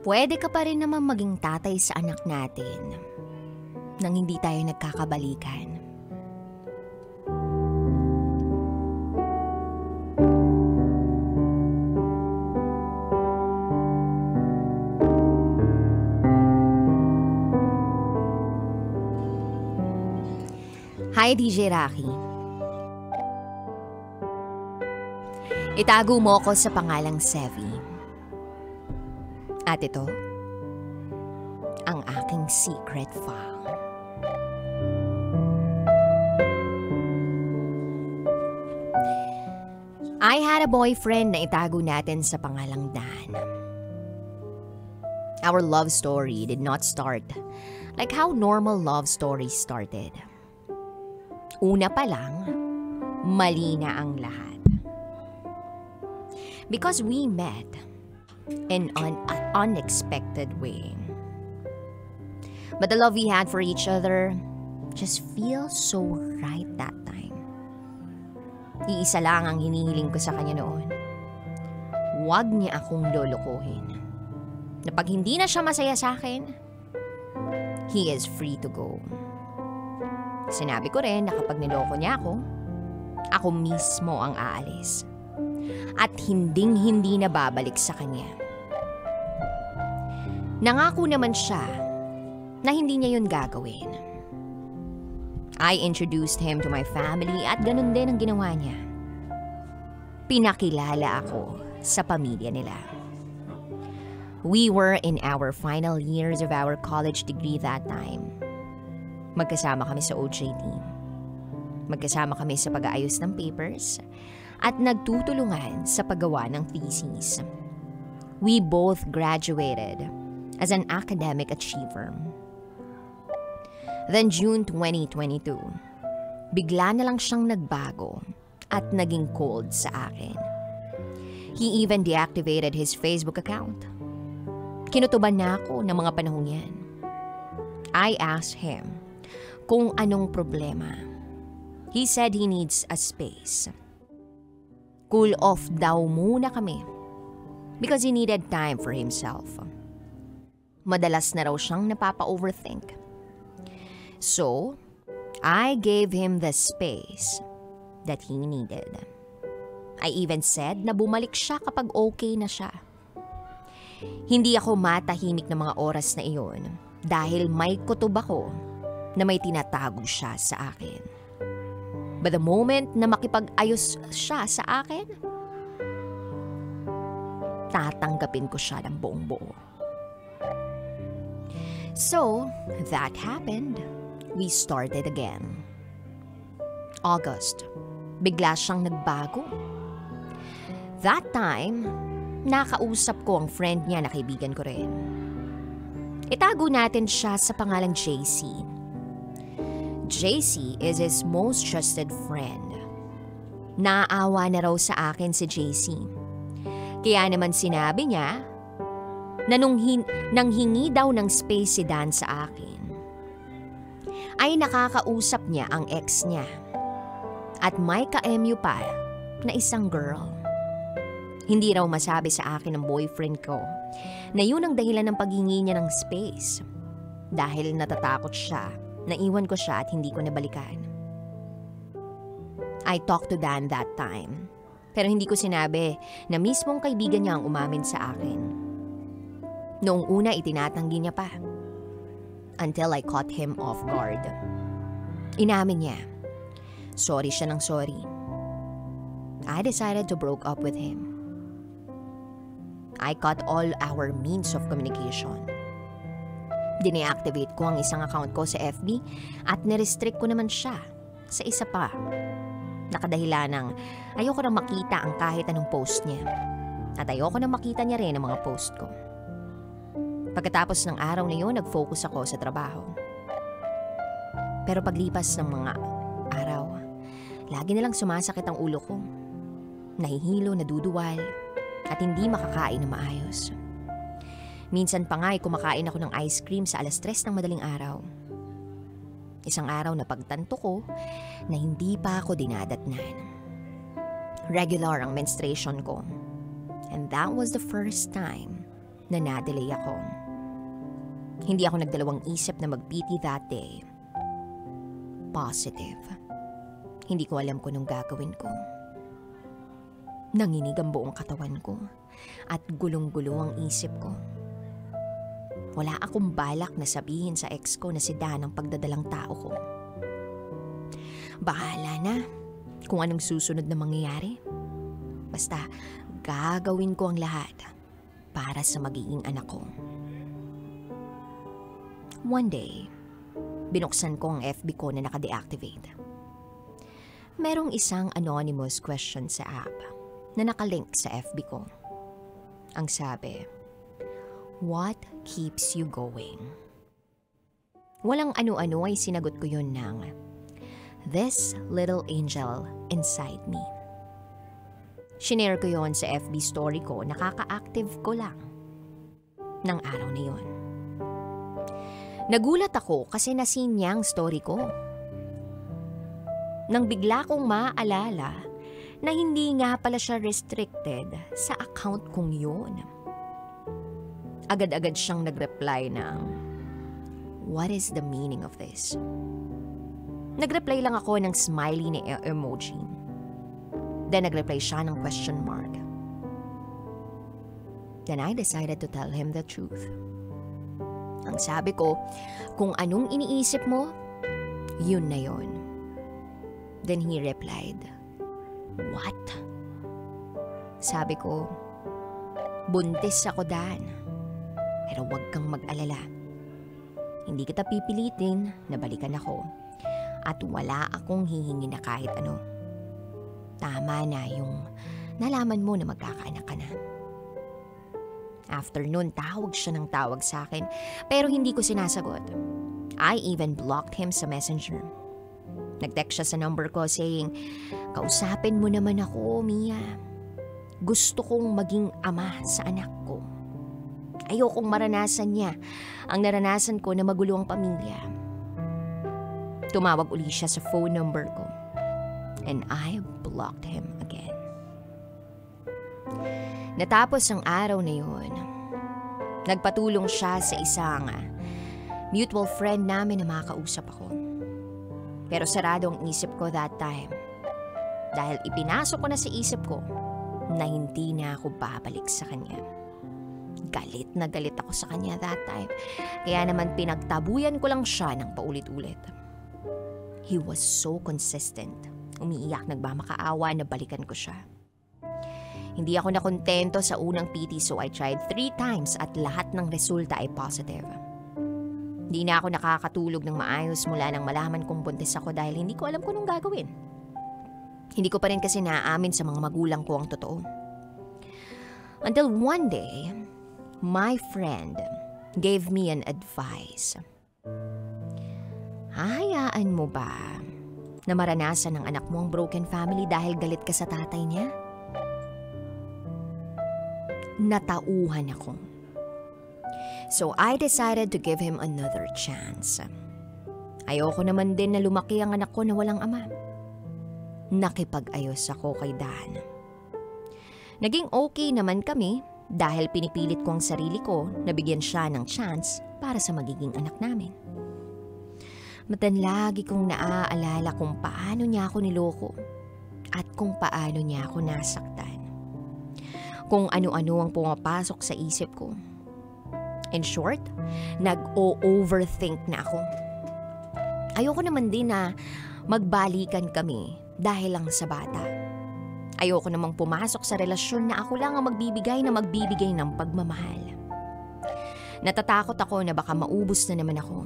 Pwede ka pa rin naman maging tatay sa anak natin nang hindi tayo nagkakabalikan. Hi, DJ Rocky. Itago mo ko sa pangalang Sevi. At ito, ang aking secret file. I had a boyfriend na itago natin sa pangalang Dan. Our love story did not start like how normal love stories started. Una pa lang, mali na ang lahat. Because we met in an unexpected way. But the love we had for each other just feels so right that time. Iisa lang ang hinihiling ko sa kanya noon. Huwag niya akong lolokohin. Na pag hindi na siya masaya sa akin, he is free to go. Sinabi ko rin na kapag niloko niya ako mismo ang aalis. At hinding-hindi na babalik sa kanya. Nangako naman siya na hindi niya yun gagawin. I introduced him to my family at ganun din ang ginawa niya. Pinakilala ako sa pamilya nila. We were in our final years of our college degree that time. Magkasama kami sa OJT. Magkasama kami sa pag-aayos ng papers at nagtutulungan sa paggawa ng thesis. We both graduated as an academic achiever. Then June 2022, bigla na lang siyang nagbago at naging cold sa akin. He even deactivated his Facebook account. Kinutuban na ako ng mga panahong yan. I asked him kung anong problema. He said he needs a space. Cool off daw muna kami because he needed time for himself. Madalas na raw siyang napapa-overthink. So, I gave him the space that he needed. I even said na bumalik siya kapag okay na siya. Hindi ako matahimik ng mga oras na iyon dahil may kutob ako na may tinatago siya sa akin. But the moment na makipag-ayos siya sa akin, tatanggapin ko siya ng buong buo. So, that happened. We started again. August, bigla siyang nagbago. That time, nakausap ko ang friend niya na kaibigan ko rin. Itago natin siya sa pangalang JC. JC is his most trusted friend. Naawa na raw sa akin si JC. Kaya naman sinabi niya na nang hingi daw ng space si Dan sa akin, ay nakakausap niya ang ex niya. At may ka-MU pa na isang girl. Hindi raw masabi sa akin ng boyfriend ko na yun ang dahilan ng paghingi niya ng space. Dahil natatakot siya. Naiwan ko siya at hindi ko nabalikan. I talked to Dan that time. Pero hindi ko sinabi na mismong kaibigan niya ang umamin sa akin. Noong una itinatanggi niya pa. Until I caught him off guard. Inamin niya. Sorry siya ng sorry. I decided to broke up with him. I cut all our means of communication. Dine-activate ko ang isang account ko sa FB at nirestrict ko naman siya sa isa pa. Nakadahilan ng ayoko nang makita ang kahit anong post niya. At ayoko nang makita niya rin ang mga post ko. Pagkatapos ng araw na yun, nag-focus ako sa trabaho. Pero paglipas ng mga araw, lagi na lang sumasakit ang ulo ko. Nahihilo, naduduwal, at hindi makakain na maayos. Minsan pa nga ay kumakain ako ng ice cream sa 3:00 ng madaling araw. Isang araw na pagtanto ko na hindi pa ako dinadatnan. Regular ang menstruation ko. And that was the first time na na-delay ako. Hindi ako nagdalawang isip na mag-PT that day. Positive. Hindi ko alam kung anong gagawin ko. Nanginig ang buong katawan ko at gulong-gulo ang isip ko. Wala akong balak na sabihin sa ex ko na si Dan ang pagdadalang tao ko. Bahala na kung anong susunod na mangyayari. Basta gagawin ko ang lahat para sa magiging anak ko. One day, binuksan ko ang FB ko na naka-deactivate. Merong isang anonymous question sa app na nakalink sa FB ko. Ang sabi, "What keeps you going?" Walang ano-ano ay sinagot ko yun ng, "This little angel inside me." Shinare ko yon sa FB story ko, nakaka-active ko lang ng araw na yon. Nagulat ako kasi nasin niya ang story ko. Nang bigla kong maalala na hindi nga pala siya restricted sa account kong yun. Agad-agad siyang nag-reply ng, "What is the meaning of this?" Nag-reply lang ako ng smiley na emoji. Then nag-reply siya ng question mark. Then I decided to tell him the truth. Ang sabi ko, kung anong iniisip mo, yun na yun. Then he replied, "What?" Sabi ko, "Buntis ako, Dan. Pero huwag kang mag-alala. Hindi kita pipilitin na balikan ako. At wala akong hihingi na kahit ano. Tama na yung nalaman mo na magkakaanak ka na." After nun, tawag siya ng tawag sa akin, pero hindi ko sinasagot. I even blocked him sa messenger. Nag-text siya sa number ko saying, "Kausapin mo naman ako, Mia. Gusto kong maging ama sa anak ko. Ayokong maranasan niya ang naranasan ko na magulo ang pamilya." Tumawag uli siya sa phone number ko, and I blocked him again. Natapos ang araw na yun, nagpatulong siya sa isang mutual friend namin na makausap ako. Pero sarado ang isip ko that time dahil ipinasok ko na sa isip ko na hindi na ako babalik sa kanya. Galit na galit ako sa kanya that time, kaya naman pinagtabuyan ko lang siya ng paulit-ulit. He was so consistent. Umiiyak, nagmamakaawa na balikan ko siya. Hindi ako nakontento sa unang PT, so I tried 3 times at lahat ng resulta ay positive. Hindi na ako nakakatulog ng maayos mula nang malaman kong buntis ako dahil hindi ko alam kung anong gagawin. Hindi ko pa rin kasi naaamin sa mga magulang ko ang totoo. Until one day, my friend gave me an advice. Hahayaan mo ba na maranasan ng anak mo ang broken family dahil galit ka sa tatay niya? Natauhan ako. So I decided to give him another chance. Ayoko naman din na lumaki ang anak ko na walang ama. Nakipag-ayos ako kay Dan. Naging okay naman kami dahil pinipilit ko ang sarili ko na bigyan siya ng chance para sa magiging anak namin. Lagi kong naaalala kung paano niya ako niloko at kung paano niya ako nasaktan. Kung ano-ano ang pumapasok sa isip ko. In short, nag-o-overthink na ako. Ayoko naman din na magbalikan kami dahil lang sa bata. Ayoko namang pumasok sa relasyon na ako lang ang magbibigay ng pagmamahal. Natatakot ako na baka maubos na naman ako.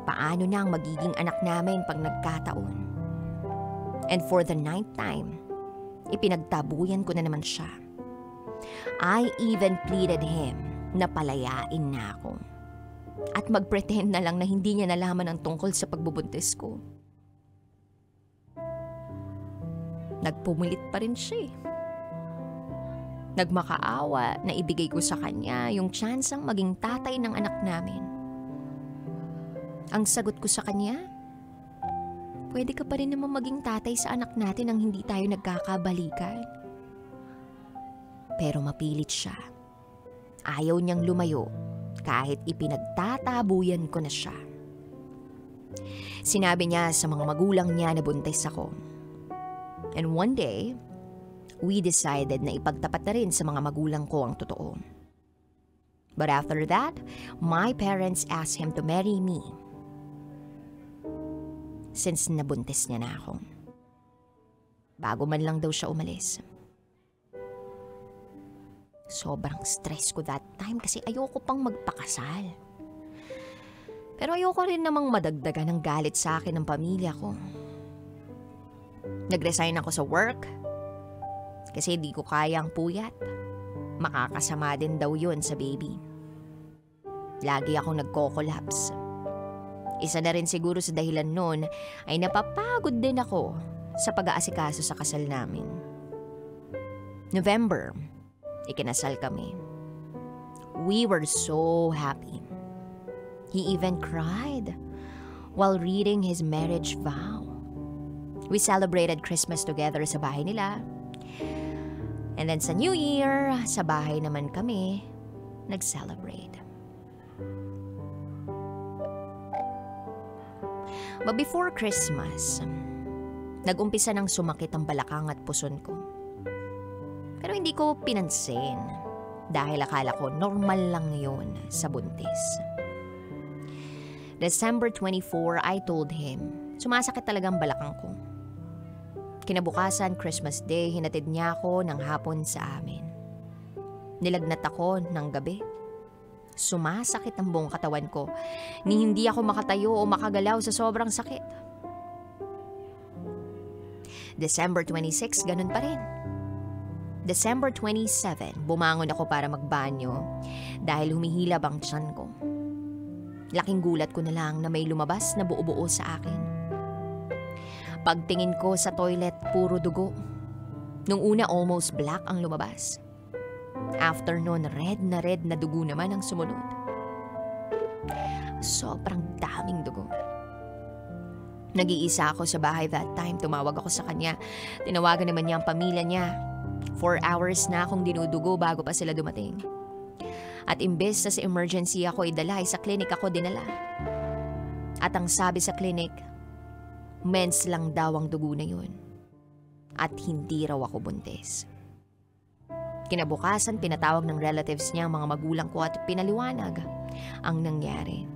Paano na ang magiging anak namin pag nagkataon? And for the 9th time, ipinagtabuyan ko na naman siya. I even pleaded him na palayain na ako at mag-pretend na lang na hindi niya nalaman ang tungkol sa pagbubuntis ko. Nagpumulit pa rin siya. Nagmakaawa na ibigay ko sa kanya yung tsansang maging tatay ng anak namin. Ang sagot ko sa kanya, "Pwede ka pa rin naman maging tatay sa anak natin nang hindi tayo nagkakabalikan." Pero mapilit siya. ayaw niyang lumayo kahit ipinagtatabuyan ko na siya. Sinabi niya sa mga magulang niya na buntis ako. And one day, we decided na ipagtapat na rin sa mga magulang ko ang totoo. But after that, my parents asked him to marry me. Since nabuntis niya na ako. Bago man lang daw siya umalis. Sobrang stress ko that time kasi ayoko pang magpakasal. Pero ayoko rin namang madagdagan ng galit sa akin ng pamilya ko. Nag-resign ako sa work kasi di ko kayang puyat. Makakasama din daw yun sa baby. Lagi akong nagko-collapse. Isa na rin siguro sa dahilan nun ay napapagod din ako sa pag-aasikaso sa kasal namin. November, ikinasal kami. We were so happy. He even cried while reading his marriage vow. We celebrated Christmas together sa bahay nila. And then sa New Year, sa bahay naman kami nag-celebrate. But before Christmas, nag-umpisa nang sumakit ang balakang at puson ko. Pero hindi ko pinansin dahil akala ko normal lang yun sa buntis. December 24, I told him, sumasakit talagang balakang ko. Kinabukasan, Christmas Day, hinatid niya ako ng hapon sa amin. Nilagnat ako ng gabi. Sumasakit ang buong katawan ko, ni hindi ako makatayo o makagalaw sa sobrang sakit. December 26, ganun pa rin. December 27, bumangon ako para magbanyo dahil humihilab ang tiyan ko. Laking gulat ko na lang na may lumabas na buo-buo sa akin. Pagtingin ko sa toilet, puro dugo. Nung una, almost black ang lumabas. After nun, red na dugo naman ang sumunod. Sobrang daming dugo. Nag-iisa ako sa bahay that time. Tumawag ako sa kanya. Tinawagan naman niya ang pamilya niya. 4 hours na akong dinudugo bago pa sila dumating. At imbes na sa emergency ako idala, sa clinic ako dinala. At ang sabi sa clinic, mens lang daw ang dugo na yun. At hindi raw ako buntis. Kinabukasan, pinatawag ng relatives niya ang mga magulang ko at pinaliwanag ang nangyari.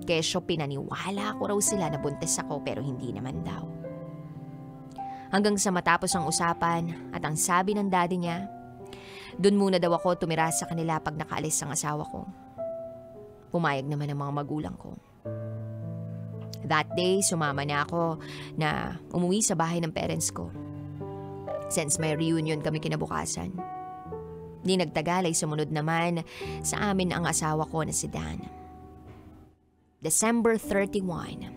Kesyo pinaniwala ko raw sila na buntis ako pero hindi naman daw. Hanggang sa matapos ang usapan at ang sabi ng daddy niya, dun muna daw ako tumira sa kanila pag nakaalis ang asawa ko. Pumayag naman ang mga magulang ko. That day, sumama na ako na umuwi sa bahay ng parents ko. Since may reunion kami kinabukasan. Di nagtagal ay sumunod naman sa amin ang asawa ko na si Dan. December 31.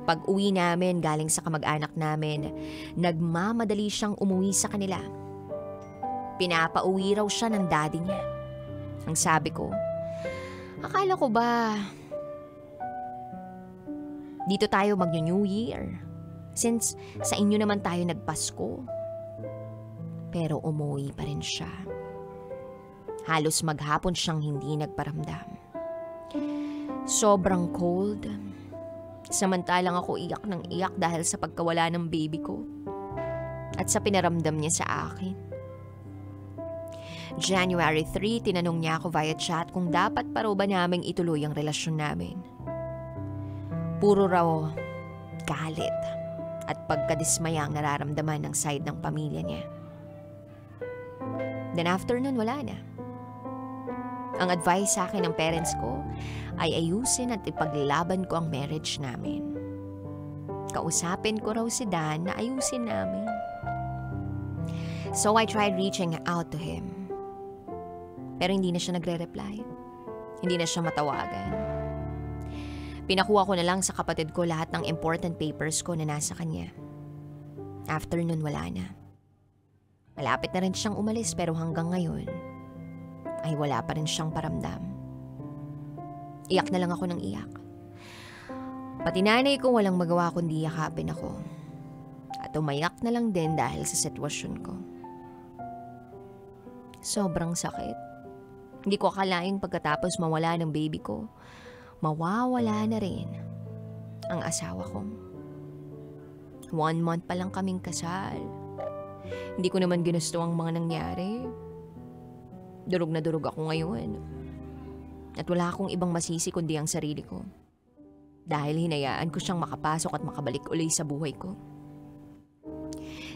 Pag-uwi namin galing sa kamag-anak namin, nagmamadali siyang umuwi sa kanila. Pinapauwi raw siya ng daddy niya. Ang sabi ko, akala ko ba dito tayo mag-New Year? Since sa inyo naman tayo nagpasko. Pero umuwi pa rin siya. Halos maghapon siyang hindi nagparamdam. Sobrang cold. Samantalang ako iyak ng iyak dahil sa pagkawala ng baby ko. At sa pinaramdam niya sa akin. January 3, tinanong niya ako via chat kung dapat pa raw ba naming ituloy ang relasyon namin. Puro raw galit at pagkadismaya ang nararamdaman ng side ng pamilya niya. Then after nun, wala na. Ang advice sa akin ng parents ko ay ayusin at ipaglaban ko ang marriage namin. Kausapin ko raw si Dan na ayusin namin. So I tried reaching out to him. Pero hindi na siya nagre-reply. Hindi na siya matawagan. Pinakuha ko na lang sa kapatid ko lahat ng important papers ko na nasa kanya. After nun, wala na. Malapit na rin siyang umalis pero hanggang ngayon ay wala pa rin siyang paramdam. Iyak na lang ako ng iyak. Pati nanay ko walang magawa kundi yakapin ako. At umayak na lang din dahil sa sitwasyon ko. Sobrang sakit. Hindi ko akalaing pagkatapos mawala ng baby ko, mawawala na rin ang asawa ko. 1 month pa lang kaming kasal. Hindi ko naman ginusto ang mga nangyari. Durog na durog ako ngayon. At wala akong ibang masisi kundi ang sarili ko. Dahil hinayaan ko siyang makapasok at makabalik uli sa buhay ko.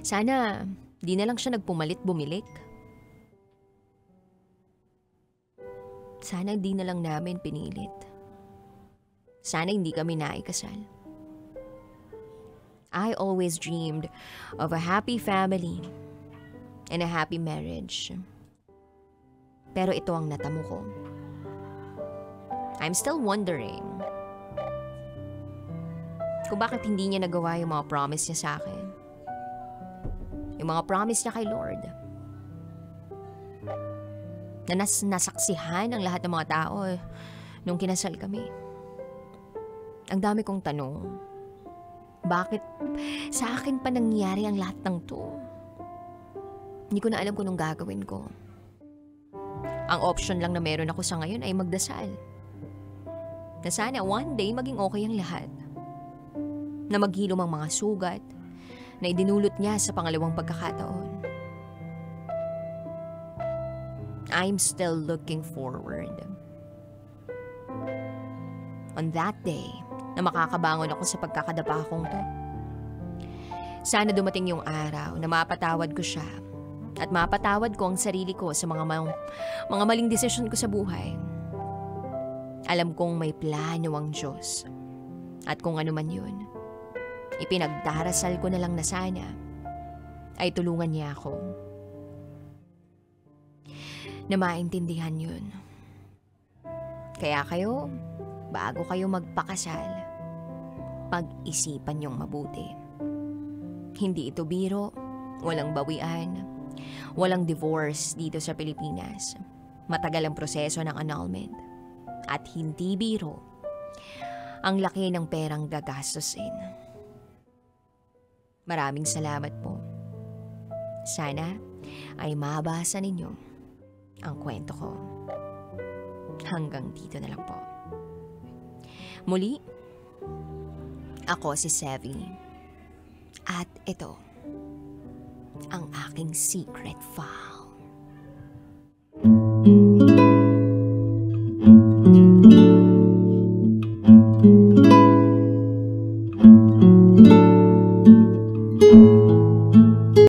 Sana di na lang siya nagpumalit-bumilik. Sana di na lang namin pinilit. Sana hindi kami naikasal. I always dreamed of a happy family and a happy marriage. Pero ito ang natamo ko. I'm still wondering kung bakit hindi niya nagawa yung mga promise niya sa akin. Yung mga promise niya kay Lord. Na nasaksihan ang lahat ng mga tao nung kinasal kami. Ang dami kong tanong. Bakit sa akin pa nangyari ang lahat ng to? Hindi ko na alam kung anong gagawin ko. Ang option lang na meron ako sa ngayon ay magdasal. Na sana one day maging okay ang lahat. Na maghilom ang mga sugat na idinulot niya sa pangalawang pagkakataon. I'm still looking forward. On that day, na makakabangon ako sa pagkakadapa kong to. Sana dumating yung araw na mapatawad ko siya at mapatawad ko ang sarili ko sa mga maling desisyon ko sa buhay. Alam kong may plano ang Diyos at kung ano man yun, ipinagdarasal ko na lang na sana ay tulungan niya ako na maintindihan yun. Kaya kayo, bago kayo magpakasal, pag-isipan niyong mabuti. Hindi ito biro, walang bawian, walang divorce dito sa Pilipinas. Matagal ang proseso ng annulment. At hindi biro ang laki ng perang gagastusin. Maraming salamat po. Sana ay mabasa ninyo ang kwento ko. Hanggang dito na lang po. Muli, ako si Sevi. At ito ang aking secret file.